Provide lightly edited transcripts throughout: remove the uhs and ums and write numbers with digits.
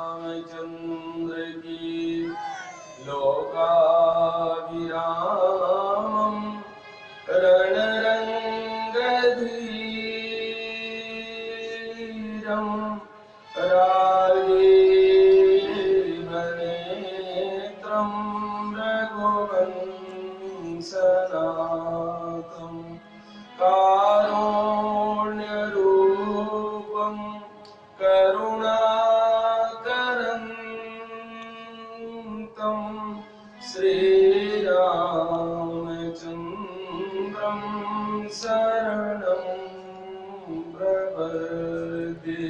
रामचंद्र की। लोकाभिरामं रणरंगधीरं राजीवनेत्रं रघुवंशनाथं कारुण्यरूपं करुणाकरन्तं श्रीरामचन्द्रं शरणं प्रपद्ये।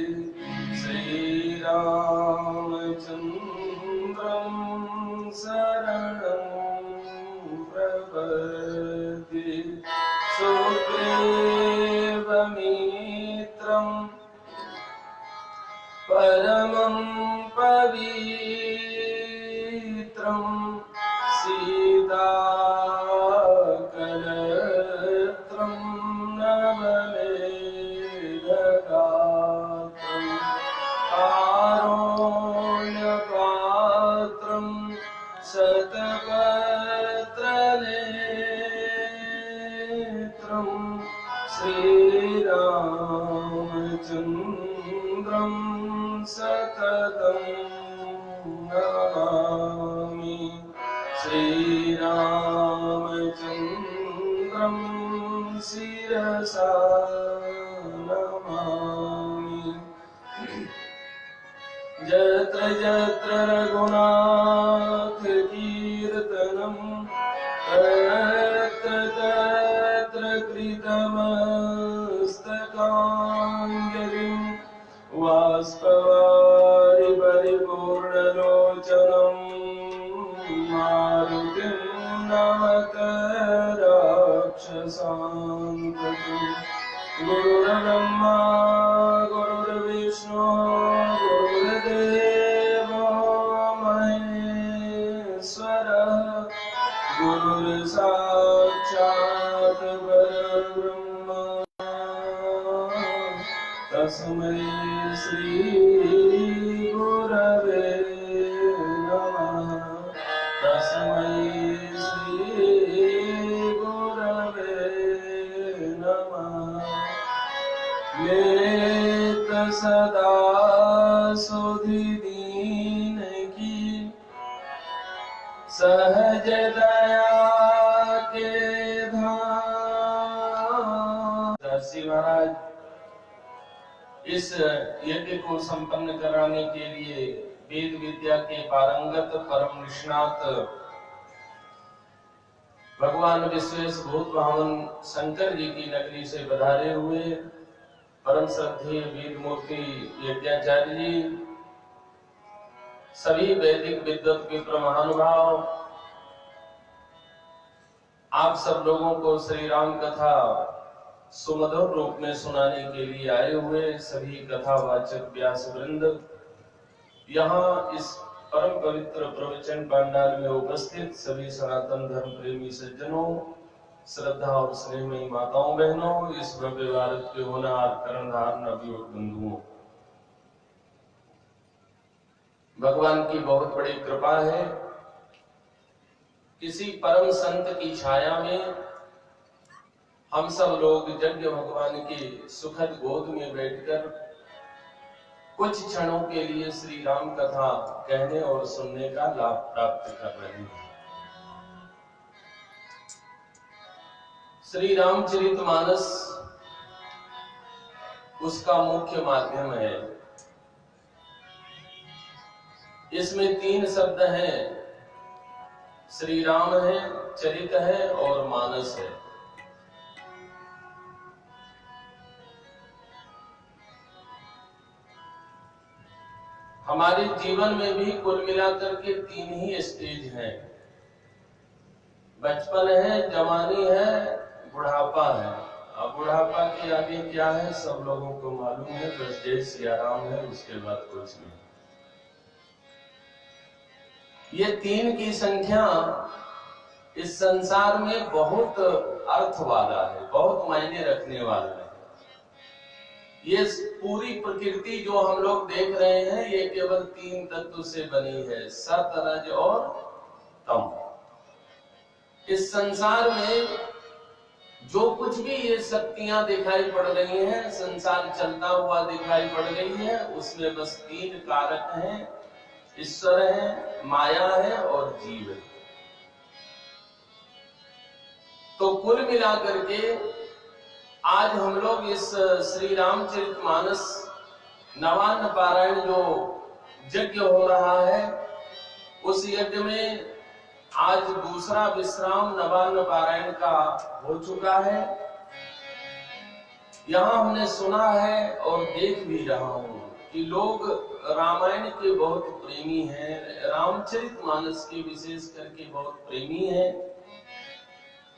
श्रीरामचन्द्रं शरणं प्रपद्ये। सुग्रीवमित्रं परमं पवित्रं सीताकलत्रं नवमेधगात्रं कारुण्यपात्रं शतपत्रनेत्रं श्रीरामचन्द्रं सततं नमामि। श्रीरामचन्द्रं शिरसा नमामि। यत्र यत्र रघुनाथ कीर्तनं तत्र तत्र कृतमस्तकाञ्जलिं बाष्पवारि परिपूर्णलोचनं मारुतिं नमत राक्षसान्तकम्। गुरुर्ब्रह्मा गुरुर्विष्णु गुरुर्देवो महेश्वरः गुरुर्साक्षात् परब्रह्म तस्मै श्री गुरवे नमः। तस्मै श्री गुरवे नमः। लेत सदा सुधि दीन की सहज दया के धाम। दर्शी महाराज इस यज्ञ को संपन्न कराने के लिए वेद विद्या के पारंगत परम निष्णात भगवान विश्वेश भूत भावन शंकर जी की नगरी से पधारे हुए परम श्रद्धेय वेद मूर्ति यज्ञाचार्य जी, सभी वैदिक विद्वत के महानुभाव, आप सब लोगों को श्री राम कथा सुमधुर रूप में सुनाने के लिए आए हुए सभी कथावाचक व्यास वृंद, यहाँ इस परम पवित्र प्रवचन पंडाल में उपस्थित सभी सनातन धर्म प्रेमी सज्जनों, श्रद्धा और स्नेहमयी माताओं बहनों, इस भव्य भारत के होनहार कर्णधार नबी और बंधुओं, भगवान की बहुत बड़ी कृपा है। किसी परम संत की छाया में हम सब लोग यज्ञ भगवान की सुखद गोद में बैठकर कुछ क्षणों के लिए श्री राम कथा कहने और सुनने का लाभ प्राप्त कर रहे हैं। श्री रामचरितमानस उसका मुख्य माध्यम है। इसमें 3 शब्द हैं, श्री राम है, चरित है और मानस है। हमारे जीवन में भी कुल मिलाकर के 3 ही स्टेज हैं, बचपन है, जवानी है, बुढ़ापा है। अब बुढ़ापा के आगे क्या है सब लोगों को मालूम है, बस जय सिया राम है, उसके बाद कुछ नहीं। ये 3 की संख्या इस संसार में बहुत अर्थ वाला है, बहुत मायने रखने वाला है। ये पूरी प्रकृति जो हम लोग देख रहे हैं ये केवल 3 तत्व से बनी है, सत, रज और तम। इस संसार में जो कुछ भी ये शक्तियां दिखाई पड़ रही हैं, संसार चलता हुआ दिखाई पड़ रही है, उसमें बस 3 कारक हैं, ईश्वर है, माया है और जीव है। तो कुल मिलाकर के आज हम लोग इस श्री रामचरितमानस नवान्न पारायण जो यज्ञ हो रहा है, उस यज्ञ में आज दूसरा विश्राम नवान्न पारायण का हो चुका है। यहाँ हमने सुना है और देख भी रहा हूं कि लोग रामायण के बहुत प्रेमी हैं, रामचरितमानस के विशेष करके बहुत प्रेमी हैं।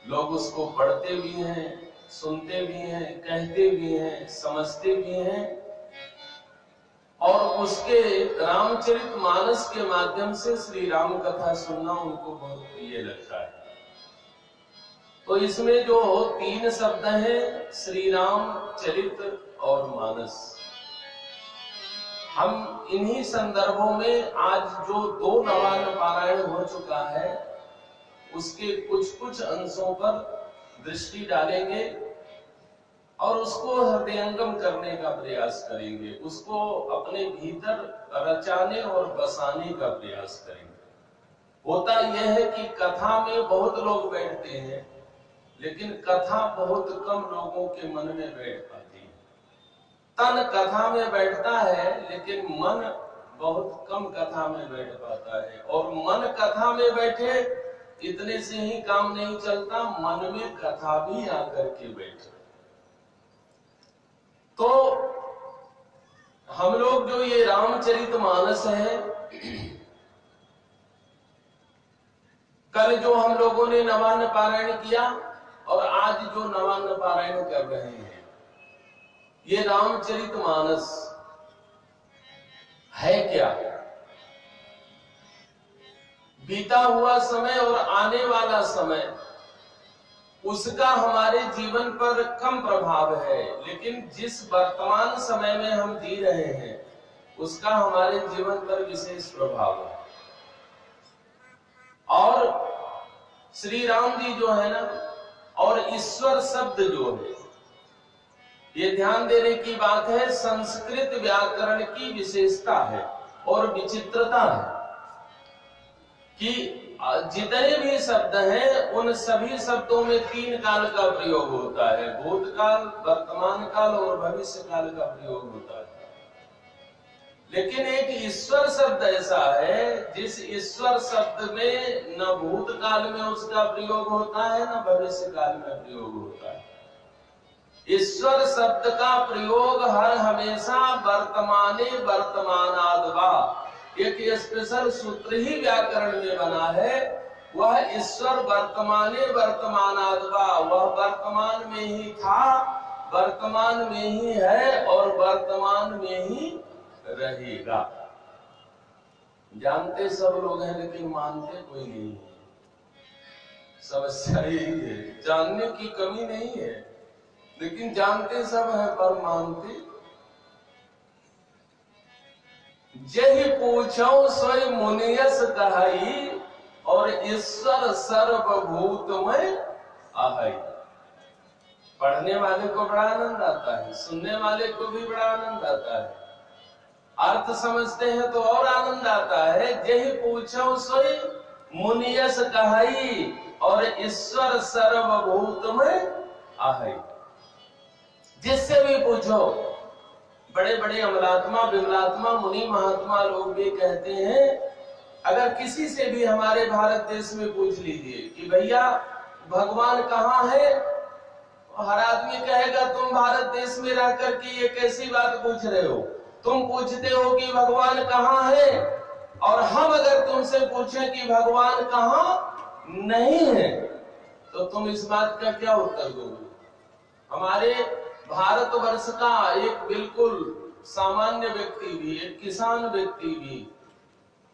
लोग उसको पढ़ते भी हैं, सुनते भी हैं, कहते भी हैं, समझते भी हैं, और उसके रामचरितमानस के माध्यम से श्री राम कथा सुनना उनको बहुत प्रिय लगता है। तो इसमें जो 3 शब्द हैं, श्री राम, चरित और मानस, हम इन्हीं संदर्भों में आज जो 2 नवान्न पारायण हो चुका है उसके कुछ अंशों पर दृष्टि डालेंगे और उसको हृदयंगम करने का प्रयास करेंगे, उसको अपने भीतर रचाने और बसाने का प्रयास करेंगे। होता यह है कि कथा में बहुत लोग बैठते हैं, लेकिन कथा बहुत कम लोगों के मन में बैठ पाती है। तन कथा में बैठता है, लेकिन मन बहुत कम कथा में बैठ पाता है। और मन कथा में बैठे इतने से ही काम नहीं चलता, मन में कथा भी आकर के बैठे। तो हम लोग जो ये रामचरितमानस है, कल जो हम लोगों ने नवान्न पारायण किया और आज जो नवान्न पारायण कर रहे हैं, ये रामचरितमानस है क्या? बीता हुआ समय और आने वाला समय, उसका हमारे जीवन पर कम प्रभाव है, लेकिन जिस वर्तमान समय में हम जी रहे हैं उसका हमारे जीवन पर विशेष प्रभाव है। और श्री राम जी जो है ना, और ईश्वर शब्द जो है, ये ध्यान देने की बात है, संस्कृत व्याकरण की विशेषता है और विचित्रता है कि जितने भी शब्द हैं उन सभी शब्दों में 3 काल का प्रयोग होता है, भूतकाल, वर्तमान काल और भविष्य काल का प्रयोग होता है। लेकिन एक ईश्वर शब्द ऐसा है जिस ईश्वर शब्द में न भूतकाल में उसका प्रयोग होता है, न भविष्य काल में प्रयोग होता है। ईश्वर शब्द का प्रयोग हर हमेशा वर्तमाने वर्तमानाद्वा, एक स्पेशल सूत्र ही व्याकरण में बना है, वह ईश्वर वर्तमाने वर्तमानाद्वा, वह वर्तमान में ही था, वर्तमान में ही है और वर्तमान में ही रहेगा। जानते सब लोग हैं लेकिन मानते कोई नहीं है। समस्या यही है, जानने की कमी नहीं है, लेकिन जानते सब है पर मानते। जहि पूछो सोई मुनियस कहाई, और ईश्वर सर्वभूतमय आहै। पढ़ने वाले को बड़ा आनंद आता है, सुनने वाले को भी बड़ा आनंद आता है, अर्थ समझते हैं तो और आनंद आता है। जहि पूछो सोई मुनियस कहाई, और ईश्वर सर्वभूतमय आहै। जिससे भी पूछो, बड़े बड़े अमलात्मा, विमलात्मा, मुनि, महात्मा लोग भी कहते हैं, अगर किसी से भी हमारे भारत देश में पूछ लीजिए कि भैया भगवान कहाँ है, हर आदमी कहेगा तुम भारत देश में रह करके ये कैसी बात पूछ रहे हो, तुम पूछते हो कि भगवान कहाँ है, और हम अगर तुमसे पूछें कि भगवान कहाँ नहीं है तो तुम इस बात का क्या उत्तर दोगे? हमारे भारतवर्ष का एक बिल्कुल सामान्य व्यक्ति भी, एक किसान व्यक्ति भी,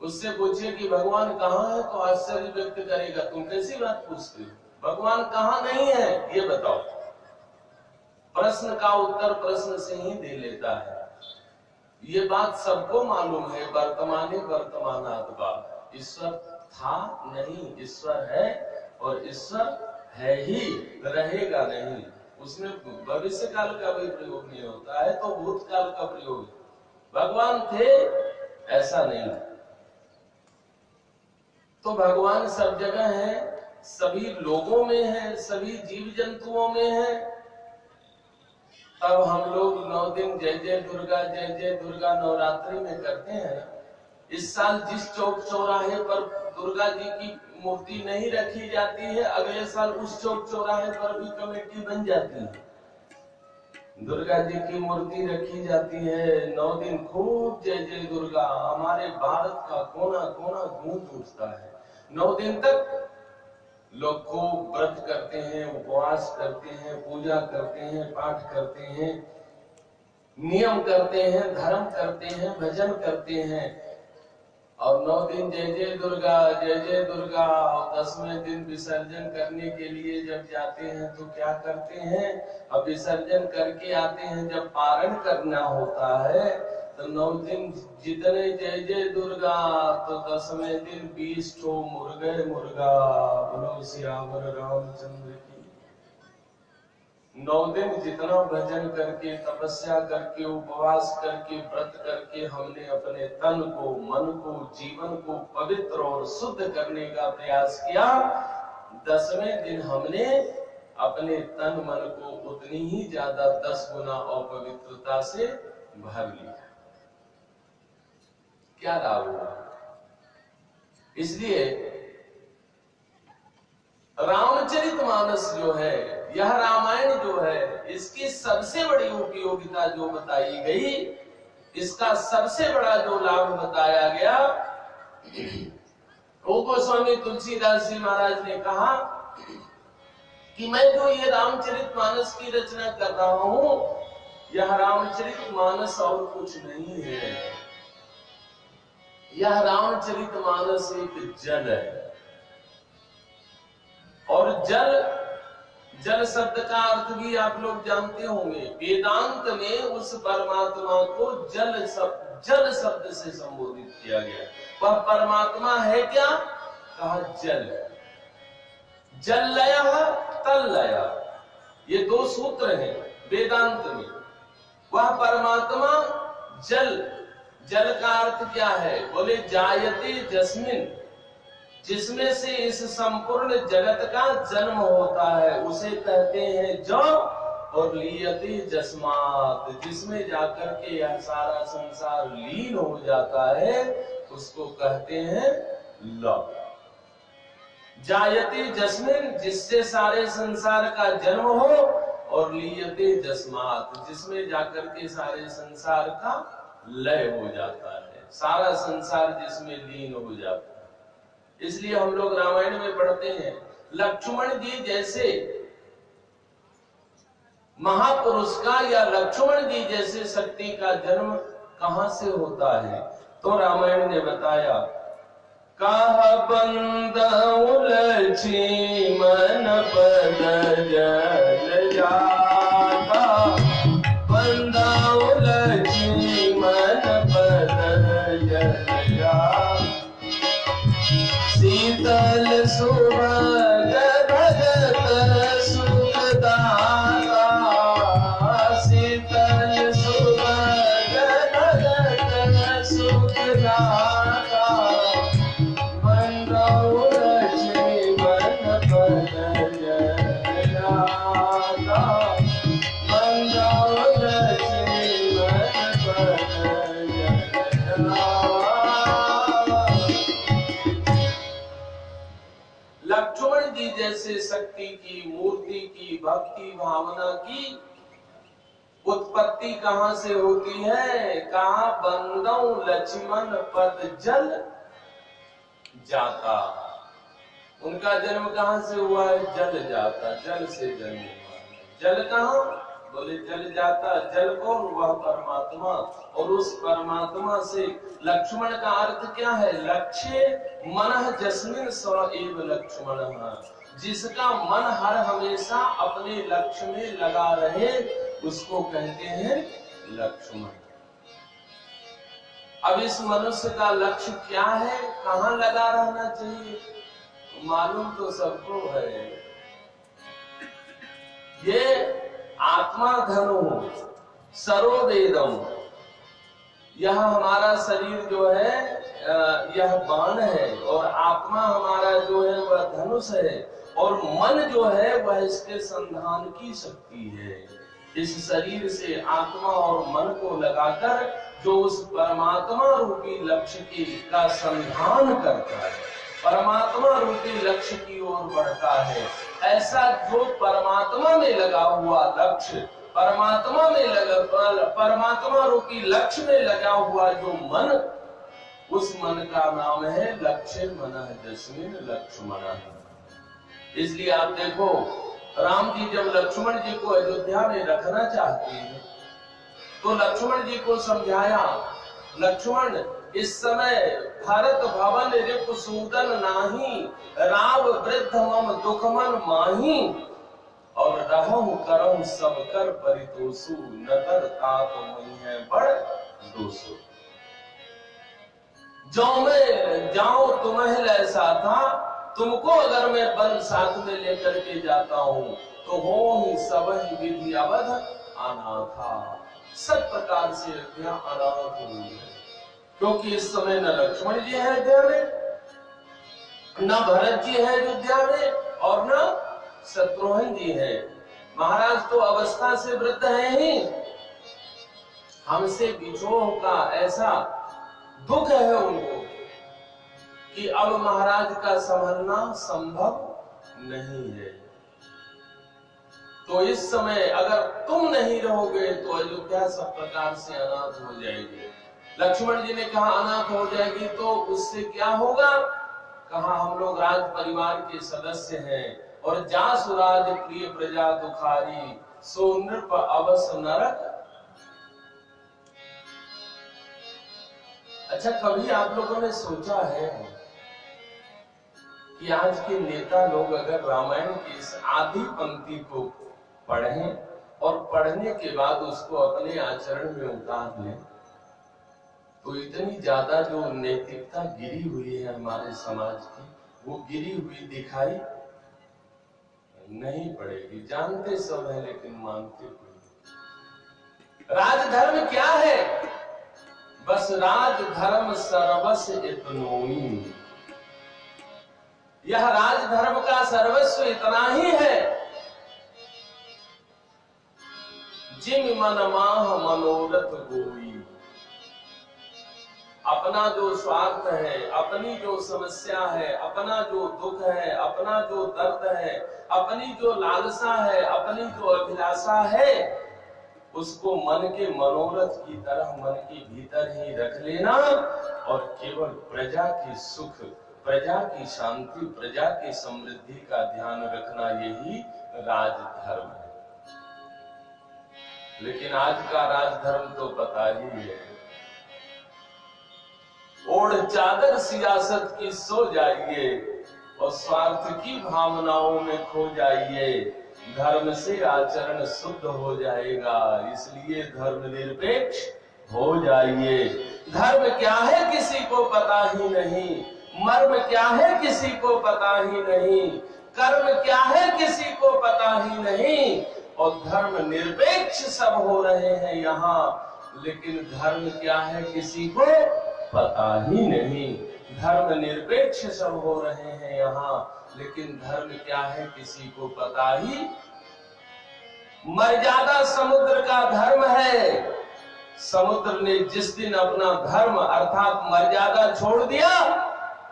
उससे पूछे कि भगवान कहाँ है तो आश्चर्य व्यक्त करेगा, तुम कैसी बात पूछते हो, भगवान कहाँ नहीं है ये बताओ। प्रश्न का उत्तर प्रश्न से ही दे लेता है। ये बात सबको मालूम है, वर्तमाने वर्तमानात्मा। ईश्वर था नहीं, ईश्वर है, और ईश्वर है ही, रहेगा नहीं। उसमें भविष्य काल का भी प्रयोग नहीं होता है, तो भूतकाल का प्रयोग। भगवान थे ऐसा नहीं, तो भगवान सब जगह है, सभी लोगों में है, सभी जीव जंतुओं में है। तब हम लोग 9 दिन जय जय दुर्गा नवरात्रि में करते हैं ना। इस साल जिस चौक चौराहे पर दुर्गा जी की मूर्ति नहीं रखी जाती है, अगले साल उस चौक चौराहे पर भी कमेटी बन जाती है, दुर्गा जी की मूर्ति रखी जाती है। 9 दिन खूब जय जय दुर्गा, हमारे भारत का कोना कोना गूंज उठता है। 9 दिन तक लोग खूब व्रत करते हैं, उपवास करते हैं, पूजा करते हैं, पाठ करते हैं, नियम करते हैं, धर्म करते हैं, भजन करते हैं। और 9 दिन जय जय दुर्गा, और 10वें दिन विसर्जन करने के लिए जब जाते हैं तो क्या करते हैं, अब विसर्जन करके आते हैं, जब पारण करना होता है तो 9 दिन जितने जय जय दुर्गा, तो 10वें दिन 20 ठो मुर्गा। बोलो सियावर रामचंद्र की। 9 दिन जितना भजन करके, तपस्या करके, उपवास करके, व्रत करके हमने अपने तन को, मन को, जीवन को पवित्र और शुद्ध करने का प्रयास किया, 10वें दिन हमने अपने तन मन को उतनी ही ज्यादा 10 गुना अपवित्रता से भर लिया। क्या लाभ हुआ? इसलिए रामचरितमानस जो है, यह रामायण जो है, इसकी सबसे बड़ी उपयोगिता जो बताई गई, इसका सबसे बड़ा जो लाभ बताया गया, वो गोस्वामी तुलसीदास जी महाराज ने कहा कि मैं जो ये रामचरितमानस की रचना कर रहा हूं, यह रामचरितमानस और कुछ नहीं है। यह रामचरितमानस एक जल है, और जल शब्द का अर्थ भी आप लोग जानते होंगे। वेदांत में उस परमात्मा को जल शब्द से संबोधित किया गया। वह परमात्मा है क्या? कहा जल। जल तल लया, ये 2 सूत्र हैं वेदांत में। वह परमात्मा जल का अर्थ क्या है? बोले जायते जस्मिन, जिसमें से इस संपूर्ण जगत का जन्म होता है, उसे कहते हैं जल। और लीयते जस्मात, जिसमें जाकर के यह सारा संसार लीन हो जाता है, उसको कहते हैं लव। जायते जस्मिन, जिससे सारे संसार का जन्म हो, और लीयते जस्मात, जिसमें जाकर के सारे संसार का लय हो जाता है, सारा संसार जिसमें लीन हो जाता है। इसलिए हम लोग रामायण में पढ़ते हैं, लक्ष्मण जी जैसे महापुरुष का या लक्ष्मण जी जैसे शक्ति का जन्म कहां से होता है? तो रामायण ने बताया, कहा बंदौ लक्ष्मण पद जल जाता, बंदौ लक्ष्मण पद जल जाता, शीतल सुभग भगत सुखदाता, शीतल सुभग भगत सुखदाता, बंदौ लक्ष्मण पद जल जाता, बंदौ लक्ष्मण पद जल जाता। लक्ष्मण जी जैसे शक्ति की, मूर्ति की, भक्ति भावना की उत्पत्ति कहां से होती है? कहा बंदौ लक्ष्मण पद जल जाता। उनका जन्म कहां से हुआ है? जल जाता, जल से जन्म हुआ है। जल कहां? बोले जल जाता। जल कौन? वह परमात्मा। और उस परमात्मा से लक्ष्मण का अर्थ क्या है? लक्ष्य मनः जस्मिन स एव लक्ष्मणः, जिसका मन हर हमेशा अपने लक्ष्य में लगा रहे उसको कहते हैं लक्ष्मण। अब इस मनुष्य का लक्ष्य क्या है, कहां लगा रहना चाहिए, मालूम तो सबको है। ये आत्मा धनु सरोवेदम, यह हमारा शरीर जो है यह बाण है, और आत्मा हमारा जो है वह धनुष है, और मन जो है वह इसके संधान की शक्ति है। इस शरीर से आत्मा और मन को लगाकर जो उस परमात्मा रूपी लक्ष्य की का संधान करता है, परमात्मा रूपी लक्ष्य की ओर बढ़ता है, ऐसा जो परमात्मा में लगा हुआ लक्ष्य, परमात्मा में लगा, परमात्मा रूपी लक्ष्य में लगा हुआ जो मन, उस मन का नाम है लक्ष्य मनः जस्मिन् लक्ष्मणः। इसलिए आप देखो, राम जी जब लक्ष्मण जी को अयोध्या में रखना चाहते हैं तो लक्ष्मण जी को समझाया, लक्ष्मण इस समय भरत भवन रिपुसूदन नाही, राव वृद्ध मम दुखमन माही, और रहूं करऊं सब कर परितोषु, नतर तात मई है बड़ दोषु। जो मैं जाऊं तुम्हें ऐसा था, तुमको अगर मैं बन साथ में लेकर के जाता हूं तो हो ही सब विधि अवध अनाथा, सब प्रकार से अयोध्या अनाथ हुई है। क्योंकि इस समय न लक्ष्मण जी है अयोध्या में, न भरत जी है अयोध्या में, और न शत्रुघ्न जी है। महाराज तो अवस्था से वृद्ध है ही, हमसे विछोह का ऐसा दुख है उनको कि अब महाराज का संभलना संभव नहीं है। तो इस समय अगर तुम नहीं रहोगे तो अयोध्या सब प्रकार से अनाथ हो जाएगी। लक्ष्मण जी ने कहा अनाथ हो जाएगी तो उससे क्या होगा, कहा हम लोग राज परिवार के सदस्य हैं, और जासुराज प्रिय प्रजा दुखारी, सो नृप अवस नरक। अच्छा, कभी आप लोगों ने सोचा है कि आज के नेता लोग अगर रामायण की इस आधी पंक्ति को पढ़ें और पढ़ने के बाद उसको अपने आचरण में उतार लें तो इतनी ज्यादा जो नैतिकता गिरी हुई है हमारे समाज की, वो गिरी हुई दिखाई नहीं पड़ेगी। जानते सब है लेकिन मानते कोई। राजधर्म क्या है, बस राजधर्म सर्वस्व इतनोई, यह राजधर्म का सर्वस्व इतना ही है, जिम मन माह मनोरथ गोई। अपना जो स्वार्थ है, अपनी जो समस्या है, अपना जो दुख है, अपना जो दर्द है, अपनी जो लालसा है, अपनी जो अभिलाषा है, उसको मन के मनोरथ की तरह मन के भीतर ही रख लेना, और केवल प्रजा की सुख, प्रजा की शांति, प्रजा की समृद्धि का ध्यान रखना, यही राजधर्म है। लेकिन आज का राजधर्म तो पता ही है, ओढ़ चादर सियासत की सो जाइए और स्वार्थ की भावनाओं में खो जाइए, धर्म से आचरण शुद्ध हो जाएगा। इसलिए धर्म निरपेक्ष हो जाइए। धर्म क्या है किसी को पता ही नहीं, मर्म क्या है किसी को पता ही नहीं, कर्म क्या है किसी को पता ही नहीं, और धर्म निरपेक्ष सब हो रहे हैं यहाँ, लेकिन धर्म क्या है किसी को पता ही नहीं। धर्म निरपेक्ष सब हो रहे हैं यहाँ, लेकिन धर्म क्या है किसी को पता ही। मर्यादा समुद्र का धर्म है, समुद्र ने जिस दिन अपना धर्म अर्थात मर्यादा छोड़ दिया,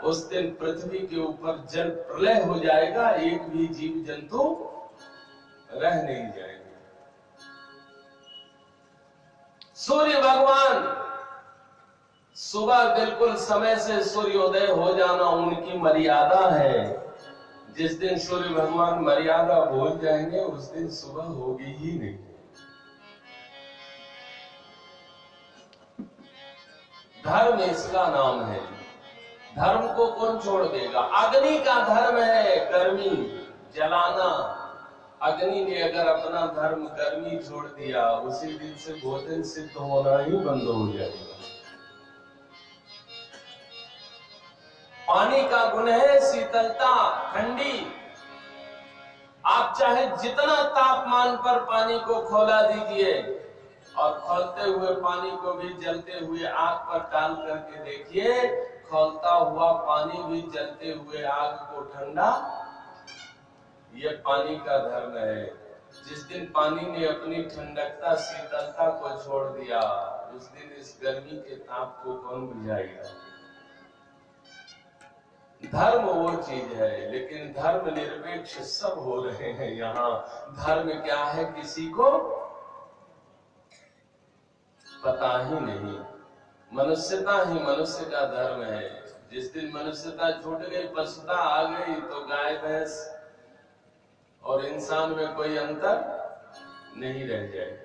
उस दिन पृथ्वी के ऊपर जल प्रलय हो जाएगा, एक भी जीव जंतु रह नहीं जाएंगे। सूर्य भगवान सुबह बिल्कुल समय से सूर्योदय हो जाना उनकी मर्यादा है। जिस दिन सूर्य भगवान मर्यादा भूल जाएंगे उस दिन सुबह होगी ही नहीं। धर्म इसका नाम है। धर्म को कौन छोड़ देगा? अग्नि का धर्म है गर्मी, जलाना। अग्नि ने अगर अपना धर्म गर्मी छोड़ दिया, उसी दिन से भोजन सिद्ध होना ही बंद हो जाएगा। पानी का गुण है शीतलता, ठंडी। आप चाहे जितना तापमान पर पानी को खौला दीजिए, और खौलते हुए पानी को भी जलते हुए आग पर डाल करके देखिए, खौलता हुआ पानी भी जलते हुए आग को ठंडा। ये पानी का धर्म है। जिस दिन पानी ने अपनी ठंडकता शीतलता को छोड़ दिया, उस दिन इस गर्मी के ताप को कौन बुझाएगा। धर्म वो चीज है, लेकिन धर्म निरपेक्ष सब हो रहे हैं यहाँ। धर्म क्या है किसी को पता ही नहीं। मनुष्यता ही मनुष्य का धर्म है। जिस दिन मनुष्यता छूट गई, पशुता आ गई, तो गाय भैंस और इंसान में कोई अंतर नहीं रह जाए।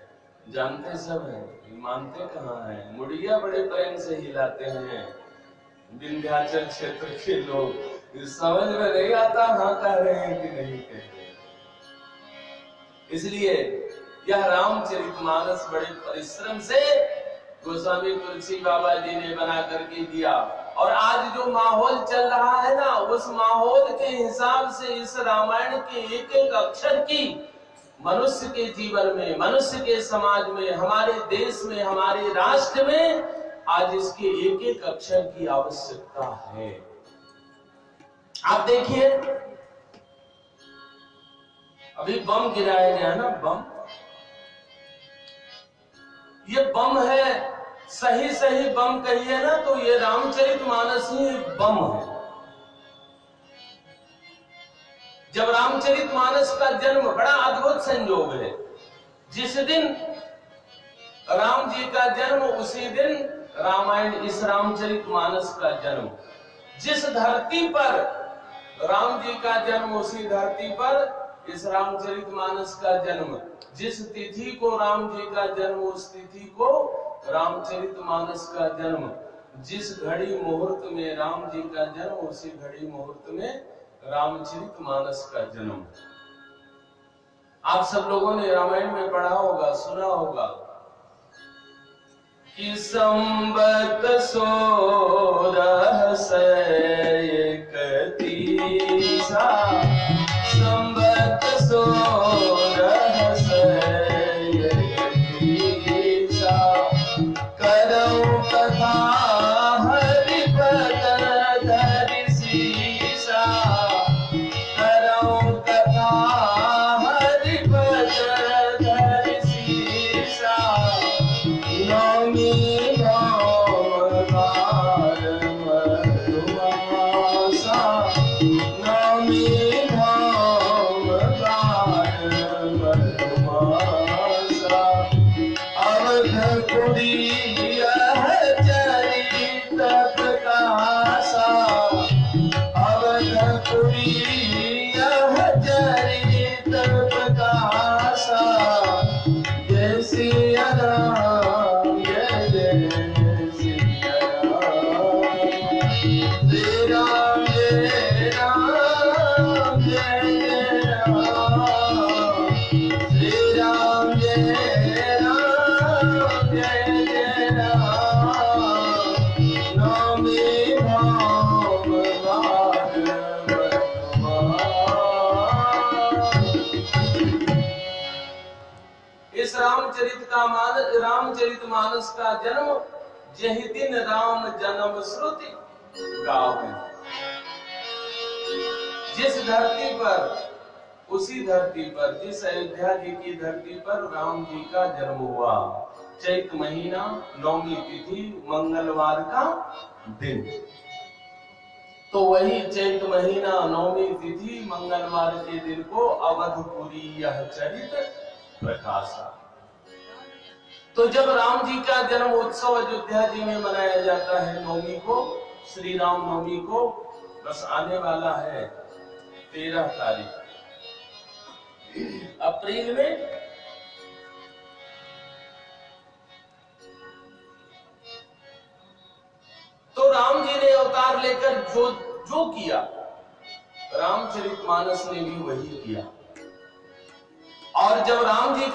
जानते सब हैं, मानते कहाँ हैं। मुड़िया बड़े प्रेम से हिलाते हैं विंध्याचल क्षेत्र के लोग। समझ में नहीं आता हाँ कह रहे हैं कि नहीं कह रहे। इसलिए यह रामचरितमानस बड़े परिश्रम से गोस्वामी तुलसी बाबा जी ने बना करके दिया। और आज जो माहौल चल रहा है ना, उस माहौल के हिसाब से इस रामायण के एक एक अक्षर की मनुष्य के जीवन में, मनुष्य के समाज में, हमारे देश में, हमारे राष्ट्र में आज इसके एक एक अक्षर की आवश्यकता है। आप देखिए, अभी बम गिराया गया ना, बम, ये बम है। सही सही बम कहिए ना तो ये रामचरितमानस ही बम है। जब रामचरितमानस का जन्म, बड़ा अद्भुत संयोग है, जिस दिन राम जी का जन्म उसी दिन रामायण, इस रामचरितमानस का जन्म। जिस धरती पर राम जी का जन्म, उसी धरती पर इस रामचरितमानस का जन्म। जिस तिथि को राम जी का जन्म, उस तिथि को रामचरितमानस का जन्म। जिस घड़ी मुहूर्त में राम जी का जन्म, उसी घड़ी मुहूर्त में रामचरितमानस का जन्म। आप सब लोगों ने रामायण में पढ़ा होगा, सुना होगा कि संबत 1631, संबत 1631, करऊ कथा हरिपद धरि सीसा, करऊ कथा हरिपद धरि सीसा, नौमी भौमदार मधुमासा, नौमी भौमदार मधुमासा, अवधपुरी यह चरित प्रकाशा, अवधपुरी यह चरित प्रकाशा, जय सिया राम, जय जय सिया राम, श्री राम जय राम, जय जय राम, श्री राम जय राम, जय जय राम, नौमी भौमदार मधुमासा। इस रामचरितमानस का जन्म जहि दिन राम जन्म श्रुति गावे। जिस धरती पर, उसी धरती पर, जिस अयोध्या जी की धरती पर राम जी का जन्म हुआ, चैत महीना, नौमी तिथि, मंगलवार का दिन, तो वही चैत महीना, नौमी तिथि, मंगलवार के दिन को अवधपुरी यह चरित प्रकाशा। तो जब राम जी का जन्म उत्सव अयोध्या जी में मनाया जाता है नवमी को, श्री राम नवमी को, बस आने वाला है 13 तारीख अप्रैल में। तो राम जी ने अवतार लेकर जो किया, रामचरितमानस ने भी वही किया। और जब राम जी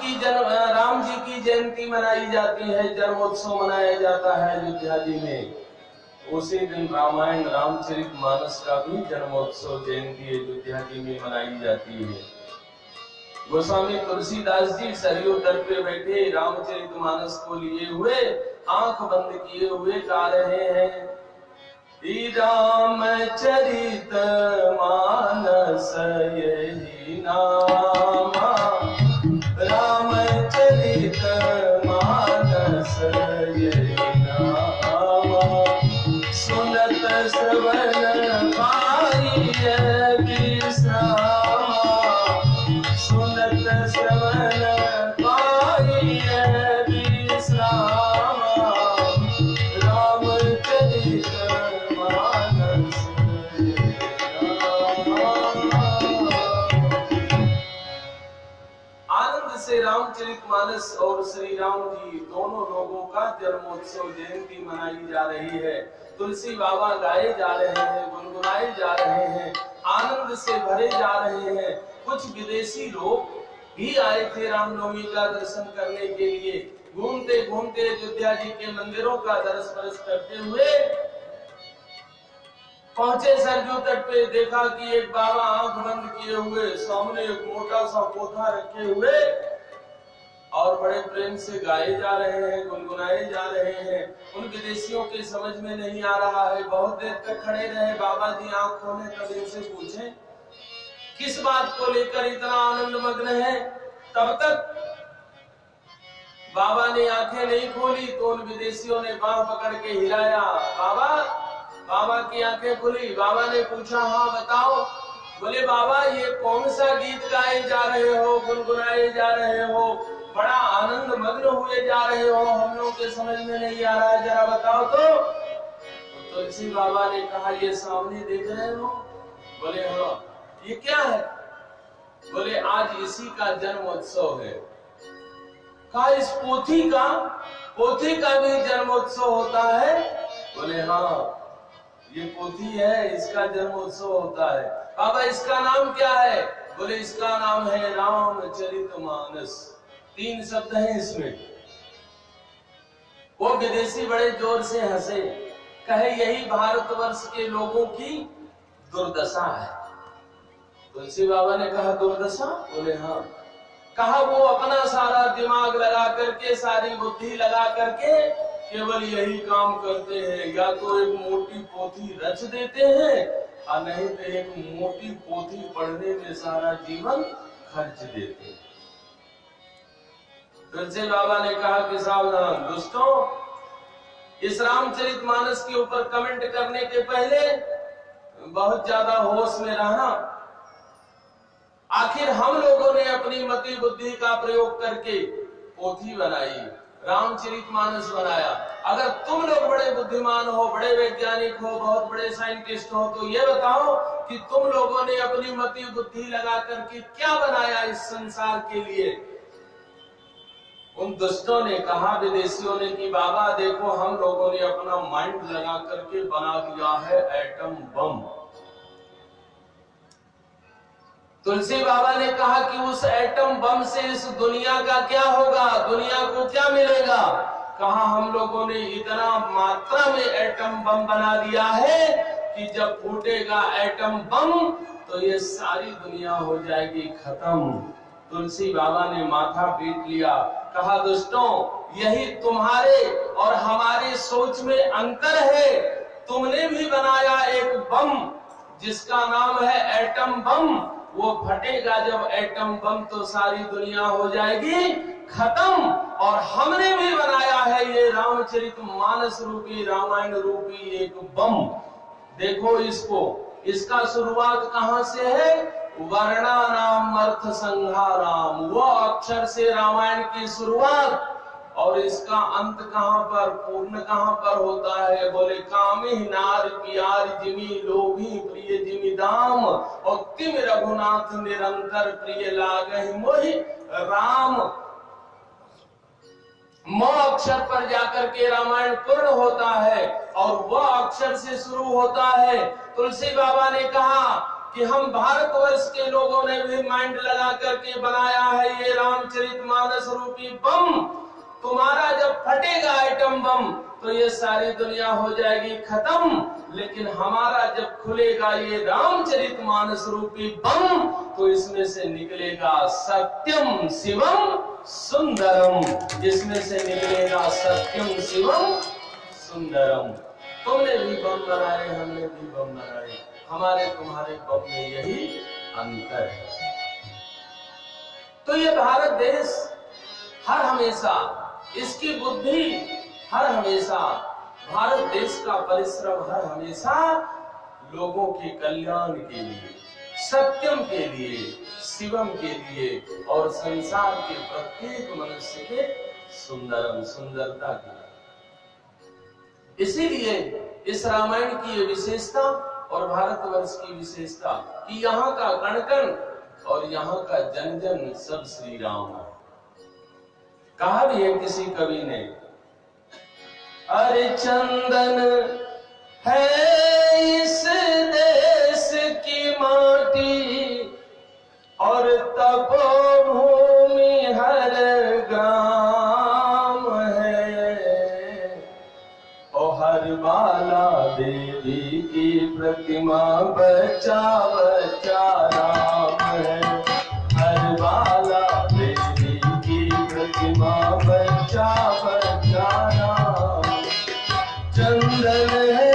की जयंती मनाई जाती है, जन्मोत्सव मनाया जाता है अयोध्या जी में, उसी दिन रामायण रामचरितमानस का भी जन्मोत्सव जयंती अयोध्या जी में मनाई जाती है। गोस्वामी तुलसीदास जी सरयू तट पे बैठे रामचरितमानस को लिए हुए, आंख बंद किए हुए गा रहे हैं, रामचरित मानस यही नामा, रामचरित मानस यही नामा, सुनत श्रवण पाइय विश्रामा, सुनत श्रवण पाइय विश्रामा, रामचरित मानस यही नामा। आनंद से रामचरितमानस और श्री राम जी दोनों लोगों का जन्मोत्सव जयंती मनाई जा रही है। तुलसी बाबा गाए जा रहे हैं, गुनगुनाए जा रहे हैं, आनंद से भरे जा रहे हैं। कुछ विदेशी लोग भी आए थे रामनवमी का दर्शन करने के लिए। घूमते घूमते अयोध्या जी के मंदिरों का दर्श परस करते हुए पहुंचे सरयू तट पे, देखा कि एक बाबा आंख बंद किए हुए सामने एक मोटा सा पोथा रखे हुए और बड़े प्रेम से गाए जा रहे हैं, गुनगुनाए जा रहे हैं। उन विदेशियों के समझ में नहीं आ रहा है। बहुत देर तक खड़े रहे बाबा जी, आंख खोले तब इनसे पूछे किस बात को लेकर इतना आनंद मग्न है। तब तक बाबा ने आंखें नहीं खोली तो उन विदेशियों ने बांह पकड़ के हिलाया। बाबा की आंखें खुली। बाबा ने पूछा, हाँ बताओ। बोले बाबा ये कौन सा गीत गाए जा रहे हो, गुनगुनाए जा रहे हो, बड़ा आनंद मग्न हुए जा रहे हो, हम लोग के समझ में नहीं आ रहा है, जरा बताओ तो तुलसी बाबा ने कहा, ये सामने देख रहे हो? बोले हाँ। ये क्या है? बोले आज इसी का जन्मोत्सव है। कहा इस पोथी का भी जन्मोत्सव होता है? बोले हाँ ये पोथी है, इसका जन्मोत्सव होता है। बाबा इसका नाम क्या है? बोले इसका नाम है रामचरितमानस। 3 शब्द हैं इसमें। वो विदेशी बड़े जोर से हंसे, कहे यही भारतवर्ष के लोगों की दुर्दशा है। तुलसी बाबा ने कहा दुर्दशा? बोले हाँ। कहा वो अपना सारा दिमाग लगा करके, सारी बुद्धि लगा करके केवल यही काम करते हैं, या तो एक मोटी पोथी रच देते हैं और नहीं तो एक मोटी पोथी पढ़ने में सारा जीवन खर्च देते हैं। तुलसी बाबा ने कहा कि सावधान दोस्तों, इस रामचरितमानस के ऊपर कमेंट करने के पहले बहुत ज्यादा होश में रहना। आखिर हम लोगों ने अपनी मति बुद्धि का प्रयोग करके पोथी बनाई, रामचरितमानस बनाया। अगर तुम लोग बड़े बुद्धिमान हो, बड़े वैज्ञानिक हो, बहुत बड़े साइंटिस्ट हो, तो ये बताओ कि तुम लोगों ने अपनी मति बुद्धि लगा करके क्या बनाया इस संसार के लिए? उन दुष्टों ने कहा, विदेशियों ने, कि बाबा देखो हम लोगों ने अपना माइंड लगा करके बना दिया है एटम बम। तुलसी बाबा ने कहा कि उस एटम बम से इस दुनिया का क्या होगा, दुनिया को क्या मिलेगा? कहा हम लोगों ने इतना मात्रा में एटम बम बना दिया है कि जब फूटेगा एटम बम तो ये सारी दुनिया हो जाएगी खत्म। तुलसी बाबा ने माथा पीट लिया, कहा दोस्तों यही तुम्हारे और हमारे सोच में अंतर है। तुमने भी बनाया एक बम जिसका नाम है एटम बम, वो फटेगा जब एटम बम तो सारी दुनिया हो जाएगी खत्म। और हमने भी बनाया है ये रामचरितमानस रूपी, रामायण रूपी एक बम। देखो इसको, इसका शुरुआत कहां से है? वर्णानाम अर्थ संहाराम, वो अक्षर से रामायण की शुरुआत। और इसका अंत कहां पर, पूर्ण कहां पर होता है? बोले कामी नार प्यार जिमी लोभी प्रिय जिमी दाम, और तिम रघुनाथ निरंतर प्रिय लागहि मोहि राम। म अक्षर पर जाकर के रामायण पूर्ण होता है और वह अक्षर से शुरू होता है। तुलसी बाबा ने कहा कि हम भारतवर्ष के लोगों ने भी माइंड लगा करके बनाया है ये रामचरितमानस रूपी बम। तुम्हारा जब फटेगा आइटम बम तो ये सारी दुनिया हो जाएगी खत्म, लेकिन हमारा जब खुलेगा ये रामचरितमानस रूपी बम तो इसमें से निकलेगा सत्यम शिवम सुंदरम। इसमें से निकलेगा सत्यम शिवम सुंदरम। तुमने भी बम बनाए, हमने भी बम बनाए, हमारे तुम्हारे बम में यही अंतर है। तो ये भारत देश हर हमेशा, इसकी बुद्धि हर हमेशा, भारत देश का परिश्रम हर हमेशा लोगों के कल्याण के लिए, सत्यम के लिए, शिवम के लिए और संसार के प्रत्येक मनुष्य के सुंदरम सुंदरता के लिए। इसीलिए इस रामायण की ये विशेषता और भारतवर्ष की विशेषता कि यहाँ का कण कण और यहाँ का जन जन सब श्री राम है। कहा भी है किसी कवि ने, अरे चंदन है इस देश की माटी और तपोभूमि हर गांव है, और हर बाला देवी की प्रतिमा बचा बचा राम है, हर बाला देवी की प्रतिमा बचा बचा राम। चंदन है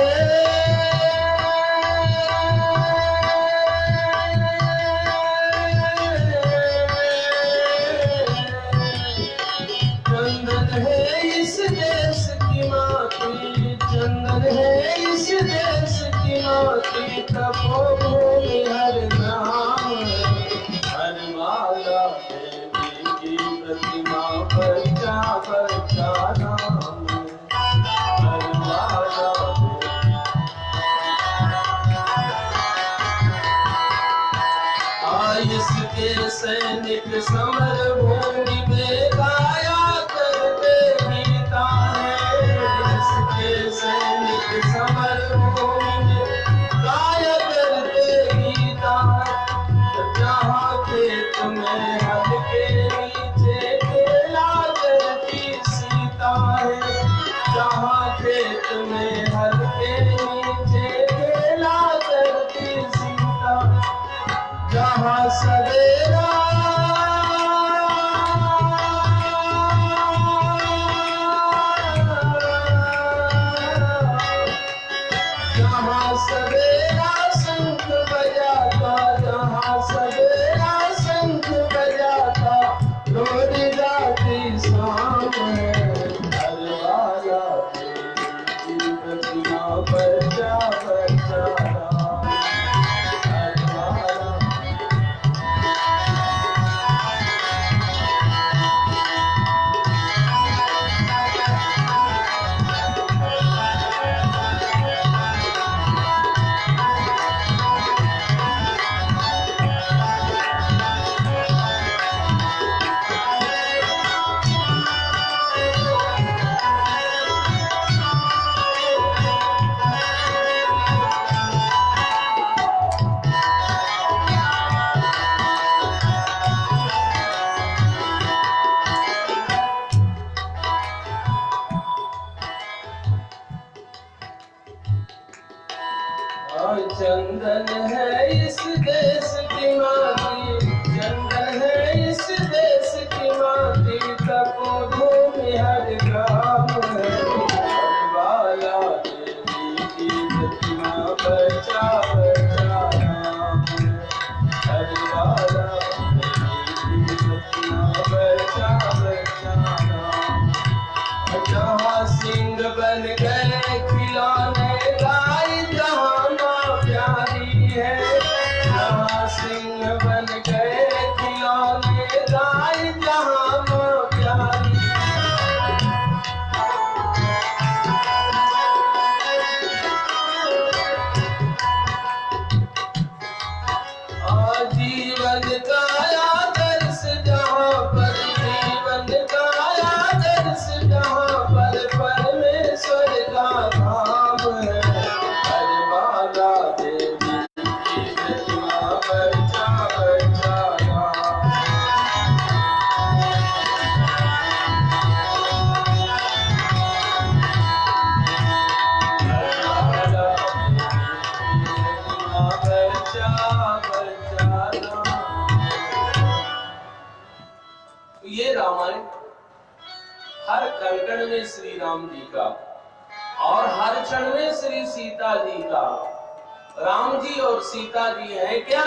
इस देश की माटी, चंदन है इस देश की माटी, तपोभूमि हर नाम है, हर माला देवी की प्रतिमा बचा बचा नाम है, हर माला देवी। इसके सैनिक समर भूमि में गाया करते गीता है, इसके सैनिक समर भूमि में गाया करते गीता है, जहाँ खेत में हल के नीचे खेला करती सीता है, जहाँ खेत में हल के नीचे खेला करती सीता, जहाँ सवेरा सवेरा शंख बजाता, जहाँ सवेरा शंख बजाता, रोज जाती शाम है, हर वाला देवी की प्रतिमा बचा बचा राम, हर वाला। चंदन है इस देश की माटी, चंदन है इस देश की माटी, तपोभूमि हर गांव है, हर बाला देवी की प्रतिमा बचा बचा राम है, हर बाला देवी की प्रतिमा बचा बचा राम। जहाँ सिंह बन गए खिलौने गाय जहाँ माँ प्यारी है, जहाँ सिंह बन गए राम जी का, और हर क्षण में श्री सीता जी का। राम जी और सीता जी है क्या?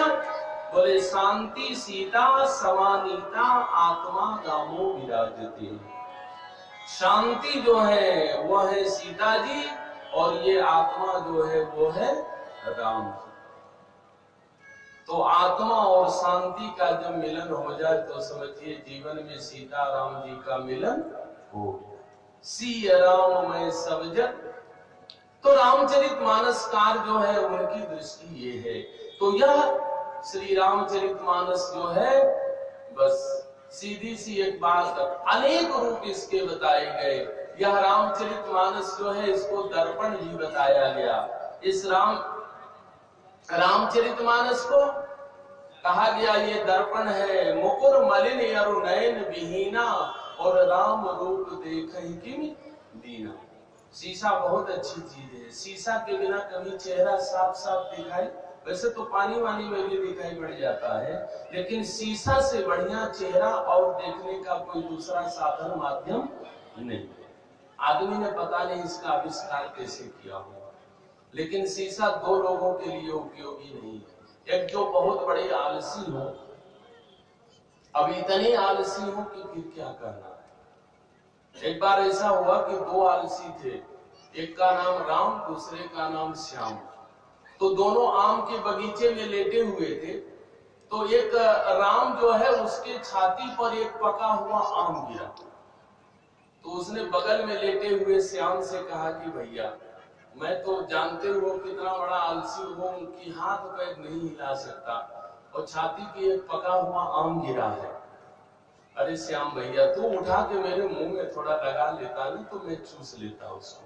बोले शांति सीता समानीता आत्मा गामो विराजते। शांति जो है वो है सीता जी, और ये आत्मा जो है वो है राम जी। तो आत्मा और शांति का जब मिलन हो जाए तो समझिए जीवन में सीता राम जी का मिलन हो गया। सी राम में सब जग। तो रामचरितमानसकार जो है उनकी दृष्टि ये है। तो यह श्री रामचरितमानस जो है बस सीधी सी एक बात, अनेक रूप इसके बताए गए। यह रामचरितमानस जो है इसको दर्पण भी बताया गया। इस रामचरितमानस को कहा गया ये दर्पण है, मुकुर मलिन अरु नयन विहीना, और राम रूप देखहि किम दीना। शीशा बहुत अच्छी चीज है। शीशा के बिना कभी चेहरा साफ साफ दिखाई, वैसे तो पानी वानी में भी दिखाई पड़ जाता है, लेकिन शीशा से बढ़िया चेहरा और देखने का कोई दूसरा साधन माध्यम नहीं। आदमी ने पता नहीं इसका आविष्कार कैसे किया होगा, लेकिन शीशा दो लोगों के लिए उपयोगी नहीं है। एक जो बहुत बड़े आलसी हो, अब इतने आलसी हो कि फिर क्या करना है। एक बार ऐसा हुआ कि दो आलसी थे, एक का नाम राम, दूसरे का नाम श्याम। तो दोनों आम के बगीचे में लेटे हुए थे। तो एक राम जो है उसके छाती पर एक पका हुआ आम गिरा। तो उसने बगल में लेटे हुए श्याम से कहा कि भैया, मैं तो जानते हो कितना बड़ा आलसी हूं कि हाथ पैर नहीं हिला सकता, और छाती पे एक पका हुआ आम गिरा है। अरे श्याम भैया, तू उठा के मेरे मुंह में थोड़ा लगा लेता ना, तो मैं चूस लेता उसको।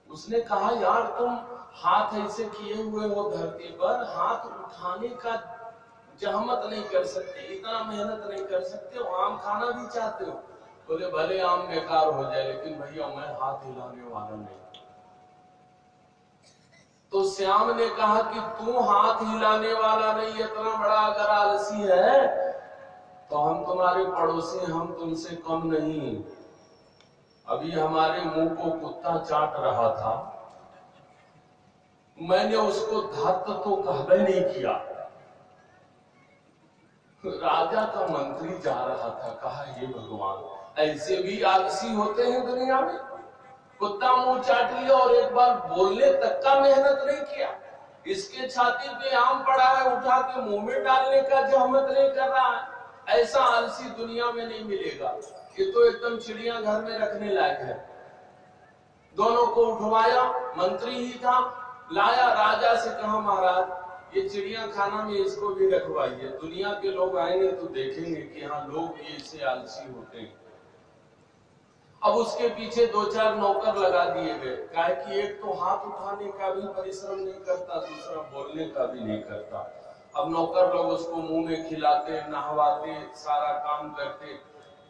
उसने कहा यार, तुम हाथ ऐसे किए हुए हो धरती पर, हाथ उठाने का जहमत नहीं कर सकते, इतना मेहनत नहीं कर सकते हो, आम खाना भी चाहते हो। बोले भले आम बेकार हो जाए, लेकिन भैया मैं हाथ हिलाने वाला नहीं। तो श्याम ने कहा कि तू हाथ हिलाने वाला नहीं, इतना बड़ा अगर आलसी है तो हम तुम्हारे पड़ोसी, हम तुमसे कम नहीं। अभी हमारे मुंह को कुत्ता चाट रहा था, मैंने उसको धत्त तो कहबे नहीं किया। राजा का मंत्री जा रहा था, कहा हे भगवान, ऐसे भी आलसी होते हैं दुनिया में। कुत्ता मुंह चाट लिया और एक बार बोलने तक का मेहनत नहीं किया। इसके छाती पे आम पड़ा है, उठा के मुंह में डालने का जहमत नहीं कर रहा है। ऐसा आलसी दुनिया में नहीं मिलेगा। ये तो एकदम चिड़िया घर में रखने लायक है। दोनों को उठवाया, मंत्री ही था, लाया, राजा से कहा महाराज ये चिड़िया खाना में इसको भी रखवाइए, दुनिया के लोग आएंगे तो देखेंगे कि हाँ लोग ये इससे आलसी होते हैं। अब उसके पीछे दो चार नौकर लगा दिए गए, काहे कि एक तो हाथ उठाने का भी परिश्रम नहीं करता, दूसरा बोलने का भी नहीं करता। अब नौकर लोग उसको मुंह में खिलाते, नहवाते, सारा काम करते।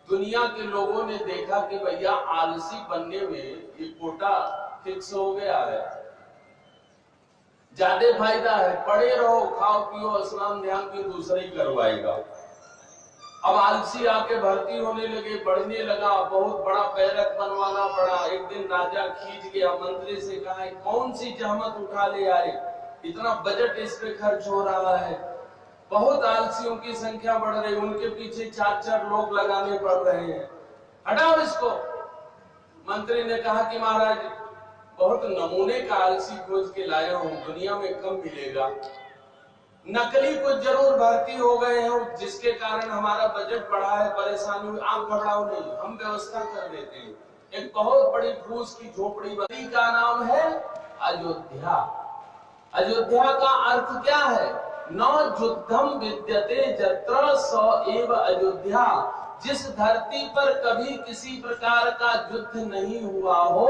दुनिया के लोगों ने देखा कि भैया आलसी बनने में ये कोटा फिक्स हो गया है, ज्यादा फायदा है, पड़े रहो, खाओ पियो, स्नान ध्यान भी दूसरा ही करवाएगा। अब आलसी आके भर्ती होने लगे, बढ़ने लगा, बहुत बड़ा बैरक बनवाना पड़ा। एक दिन राजा खींच गया, मंत्री से कहा कौन सी जहमत उठा ले आए, इतना बजट इस पे खर्च हो रहा है, बहुत आलसियों की संख्या बढ़ रही, उनके पीछे 4-4 लोग लगाने पड़ रहे हैं, हटाओ इसको। मंत्री ने कहा कि महाराज बहुत नमूने का आलसी खोज के लाया हूं, दुनिया में कम मिलेगा, नकली कुछ जरूर भर्ती हो गए हैं जिसके कारण हमारा बजट बढ़ा है, परेशानी हुई, आप घबराओ नहीं, हम व्यवस्था कर देते हैं। एक बहुत बड़ी फूस की झोपड़ी बनी, का नाम है अयोध्या। अयोध्या का अर्थ क्या है? न युद्धम विद्यते जत्र स एव अयोध्या। जिस धरती पर कभी किसी प्रकार का युद्ध नहीं हुआ हो,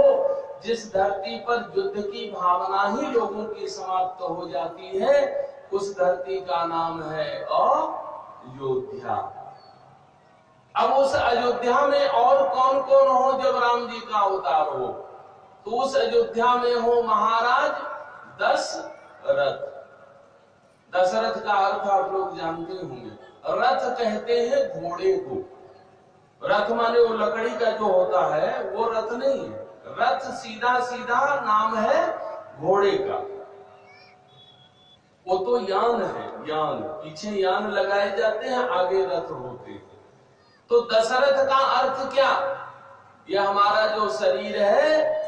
जिस धरती पर युद्ध की भावना ही लोगों की समाप्त हो जाती है, उस धरती का नाम है अयोध्या। अब उस अयोध्या में और कौन कौन हो जब राम जी का अवतार हो? तो उस अयोध्या में हो महाराज दशरथ। दशरथ का अर्थ आप लोग जानते होंगे, रथ कहते हैं घोड़े को। रथ माने वो लकड़ी का जो होता है वो रथ नहीं है। रथ सीधा सीधा नाम है घोड़े का। वो तो यान है, यान, पीछे यान लगाए जाते हैं, आगे रथ होते हैं। तो दशरथ का अर्थ क्या? ये हमारा जो शरीर है,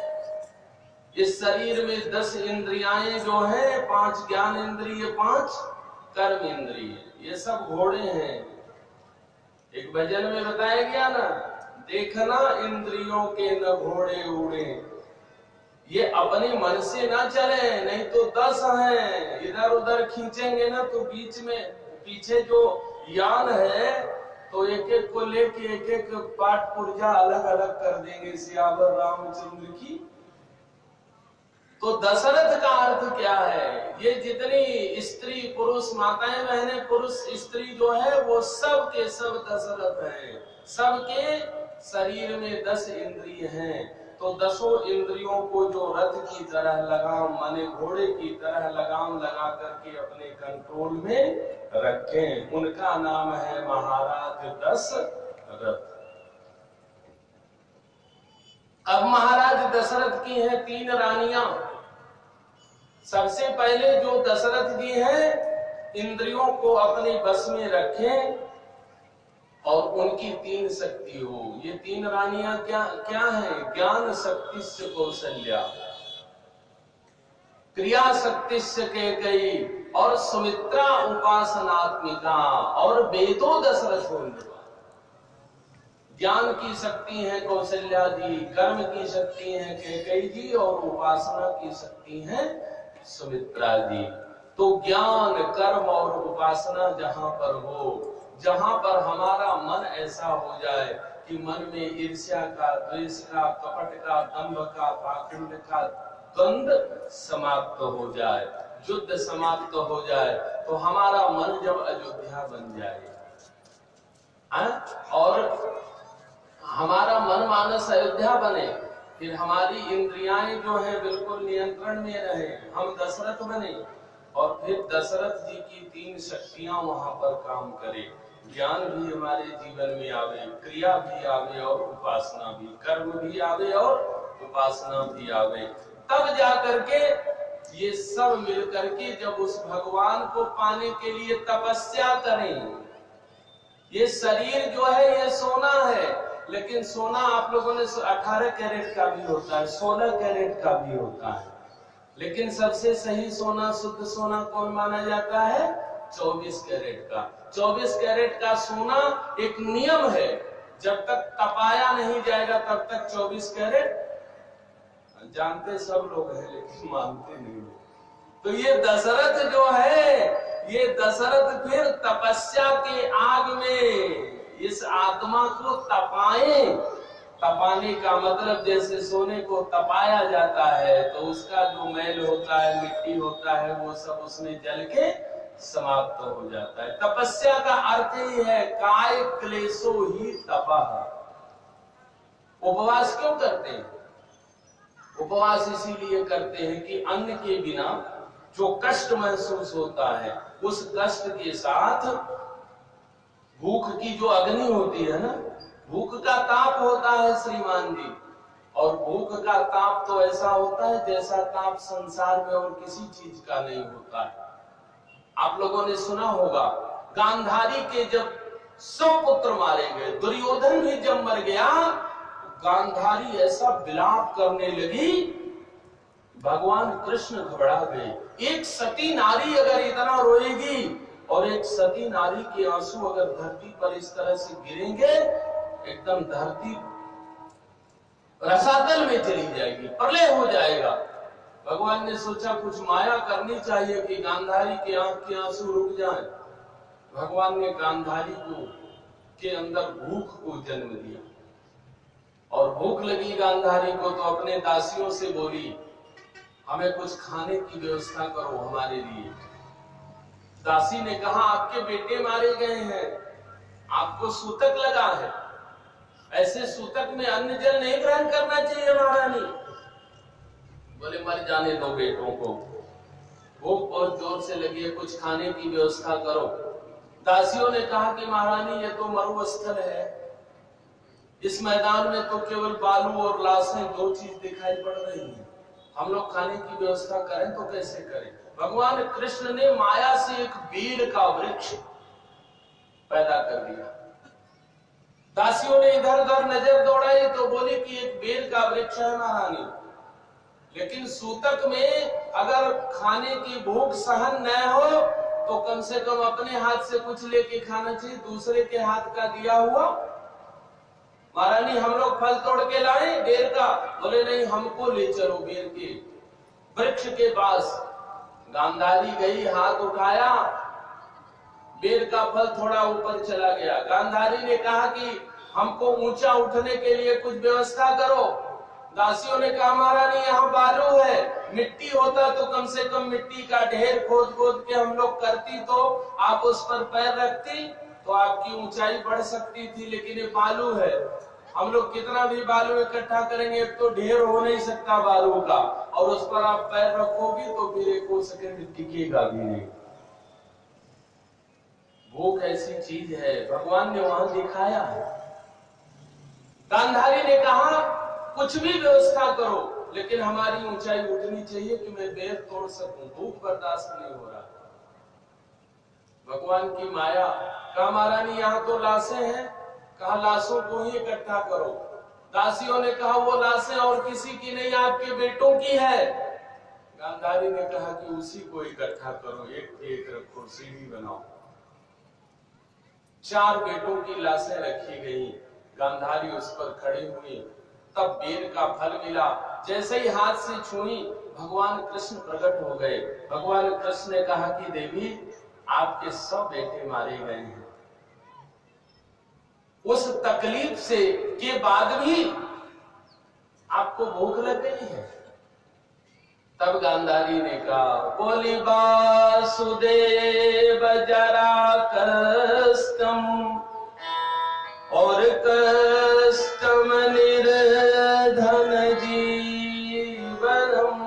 इस शरीर में 10 इंद्रियाएं जो है, 5 ज्ञान इंद्रिय, 5 कर्म इंद्रिय, ये सब घोड़े हैं। एक भजन में बताया गया ना, देखना इंद्रियों के न घोड़े उड़े। ये अपने मन से ना चले, नहीं तो 10 हैं, इधर उधर खींचेंगे ना तो बीच में पीछे जो यान है तो एक एक को लेके एक एक पाठ पुर्जा अलग अलग कर देंगे सियावर रामचंद्र की। तो दशरथ का अर्थ क्या है? ये जितनी स्त्री पुरुष माताएं बहनें पुरुष स्त्री जो है वो सब के सब दशरथ हैं। सबके शरीर में 10 इंद्रिय हैं। तो 10 इंद्रियों को जो रथ की तरह लगाम माने घोड़े की तरह लगाम लगा करके अपने कंट्रोल में रखें, उनका नाम है महाराज दशरथ। अब महाराज दशरथ की हैं 3 रानियां। सबसे पहले जो दशरथ जी हैं, इंद्रियों को अपने बस में रखें और उनकी 3 शक्ति हो। ये 3 रानियां क्या क्या है? ज्ञान शक्ति से कौशल्या, क्रिया शक्ति से कैकेयी और सुमित्रा उपासनात्मिका और वेदो दशरथ होंगे। ज्ञान की शक्ति है कौशल्या जी, कर्म की शक्ति है कैकेयी जी और उपासना की शक्ति है सुमित्रा जी। तो ज्ञान, कर्म और उपासना जहां पर हो, जहां पर हमारा मन ऐसा हो जाए कि मन में ईर्ष्या का, द्वेष का, कपट का, दंभ का, पाखंड का द्वंद्व समाप्त हो जाए, युद्ध समाप्त हो जाए, तो हमारा मन जब अयोध्या बन जाए और हमारा मन मानस अयोध्या बने, फिर हमारी इंद्रियाएं जो है बिल्कुल नियंत्रण में रहे, हम दशरथ बने और फिर दशरथ जी की 3 शक्तियां वहां पर काम करे। ज्ञान भी हमारे जीवन में आवे, क्रिया भी आवे और उपासना भी, कर्म भी आवे और उपासना भी आवे। तब जाकर के ये सब मिलकर के जब उस भगवान को पाने के लिए तपस्या करें। ये शरीर जो है ये सोना है, लेकिन सोना आप लोगों ने 18 कैरेट का भी होता है, 16 कैरेट का भी होता है, लेकिन सबसे सही सोना, शुद्ध सोना कौन माना जाता है? 24 कैरेट का। 24 कैरेट का सोना एक नियम है, जब तक तपाया नहीं जाएगा तब तक 24 कैरेट, जानते सब लोग हैं लेकिन मानते नहीं। तो ये दशरथ जो है, ये दशरथ फिर तपस्या के आग में इस आत्मा को तपाएं। तपाने का मतलब जैसे सोने को तपाया जाता है तो उसका जो मैल होता है, मिट्टी होता है, वो सब उसमें जल के समाप्त हो जाता है। तपस्या का अर्थ ही है काय क्लेशो ही तपः। उपवास क्यों करते हैं? उपवास इसीलिए करते हैं कि अन्न के बिना जो कष्ट महसूस होता है, उस कष्ट के साथ भूख की जो अग्नि होती है ना, भूख का ताप होता है श्रीमान जी, और भूख का ताप तो ऐसा होता है जैसा ताप संसार में और किसी चीज का नहीं होता है। आप लोगों ने सुना होगा, गांधारी के जब 100 पुत्र मारे गए, दुर्योधन भी जब मर गया, गांधारी ऐसा विलाप करने लगी, भगवान कृष्ण घबरा गए। एक सती नारी अगर इतना रोएगी और एक सती नारी के आंसू अगर धरती पर इस तरह से गिरेंगे, एकदम धरती रसातल में चली जाएगी, प्रलय हो जाएगा। भगवान ने सोचा कुछ माया करनी चाहिए कि गांधारी के आंख के आंसू रुक जाएं। भगवान ने गांधारी को के अंदर भूख को जन्म दिया, और भूख लगी गांधारी को तो अपने दासियों से बोली, हमें कुछ खाने की व्यवस्था करो हमारे लिए। दासी ने कहा, आपके बेटे मारे गए हैं, आपको सूतक लगा है, ऐसे सूतक में अन्न जल नहीं ग्रहण करना चाहिए महारानी। बोले मर जाने दो बेटों को, भूख बहुत जोर से लगी है, कुछ खाने की व्यवस्था करो। दासियों ने कहा कि महारानी ये तो मरुस्थल है, इस मैदान में तो केवल बालू और लाशें, दो चीज दिखाई पड़ रही हैं। हम लोग खाने की व्यवस्था करें तो कैसे करें? भगवान कृष्ण ने माया से एक बेल का वृक्ष पैदा कर दिया। दासियों ने इधर उधर नजर दौड़ाई तो बोली कि एक बेल का वृक्ष है महारानी, लेकिन सूतक में अगर खाने की भूख सहन न हो तो कम से कम अपने हाथ से कुछ लेके खाना चाहिए, दूसरे के हाथ का दिया हुआ। महारानी हम लोग फल तोड़ के लाए बेर का, बोले नहीं हमको ले चलो बेर के वृक्ष के पास। गांधारी गई, हाथ उठाया, बेर का फल थोड़ा ऊपर चला गया। गांधारी ने कहा कि हमको ऊंचा उठने के लिए कुछ व्यवस्था करो। दासियों ने कहा महारानी यहाँ बालू है, मिट्टी होता तो कम से कम मिट्टी का ढेर खोद खोद के हम लोग करती तो आप उस पर पैर रखती तो आपकी ऊंचाई बढ़ सकती थी, लेकिन ये बालू है, हम लोग कितना भी बालू इकट्ठा करेंगे तो ढेर हो नहीं सकता बालू का, और उस पर आप पैर रखोगी तो फिर एक हो सेकंड टिकेगा भी नहीं। भूख ऐसी चीज है, भगवान ने वहां दिखाया है। गांधारी ने कहा कुछ भी व्यवस्था करो, लेकिन हमारी ऊंचाई उठनी चाहिए कि मैं बेर तोड़ सकूं, भूख बर्दाश्त नहीं हो रहा। भगवान की माया। कहा महारानी यहाँ तो लाशें हैं, कहा लाशों को ही इकट्ठा करो। दासियों ने कहा वो लाशें और किसी की नहीं, आपके बेटों की है। गांधारी ने कहा कि उसी को इकट्ठा करो, एक एक रखो, सीढ़ी बनाओ। 4 बेटों की लाशें रखी गई। गांधारी उस पर खड़ी हुई, तब बेर का फल मिला। जैसे ही हाथ से छुई भगवान कृष्ण प्रकट हो गए। भगवान कृष्ण ने कहा कि देवी आपके सब बेटे मारे गए हैं। उस तकलीफ से के बाद भी आपको भूख लग गई है। तब गांधारी ने कहा बोली वासुदेव जरा कष्टम और कष्टम निर्धन जीवनम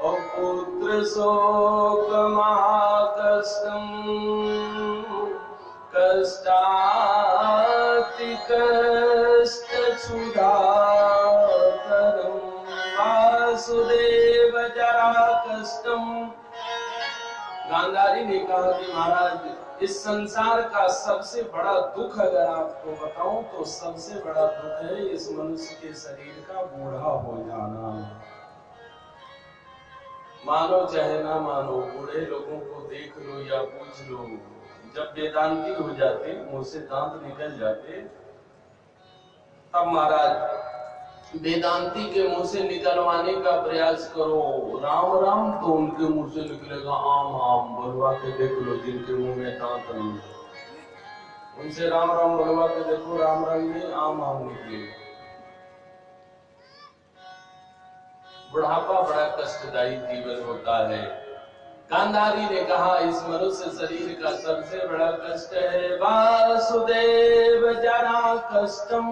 और पुत्र शोक महाकष्टम कष्टाति कष्ट क्षुधाकरम वासुदेव जरा कष्टम। गांधारी ने कहा कि महाराज इस संसार का सबसे बड़ा दुख अगर आपको बताऊं तो सबसे बड़ा दुख है इस मनुष्य के शरीर का बूढ़ा हो जाना। मानो चाहे ना मानो, बूढ़े लोगों को देख लो या पूछ लो, जब वेदांती हो जाते, मुंह से दांत निकल जाते, तब महाराज वेदांती के मुंह से निकलवाने का प्रयास करो राम राम, तो उनके मुंह से निकलेगा आम आम। बोलवा के देख लो जिनके मुंह में दांत नहीं, उनसे राम राम बोलवा के देखो, राम राम नहीं आम आम निकलेगा। बुढ़ापा बड़ा कष्टदायी जीवन होता है। गांधारी ने कहा इस मनुष्य शरीर का सबसे बड़ा कष्ट है वासुदेव जरा कष्टम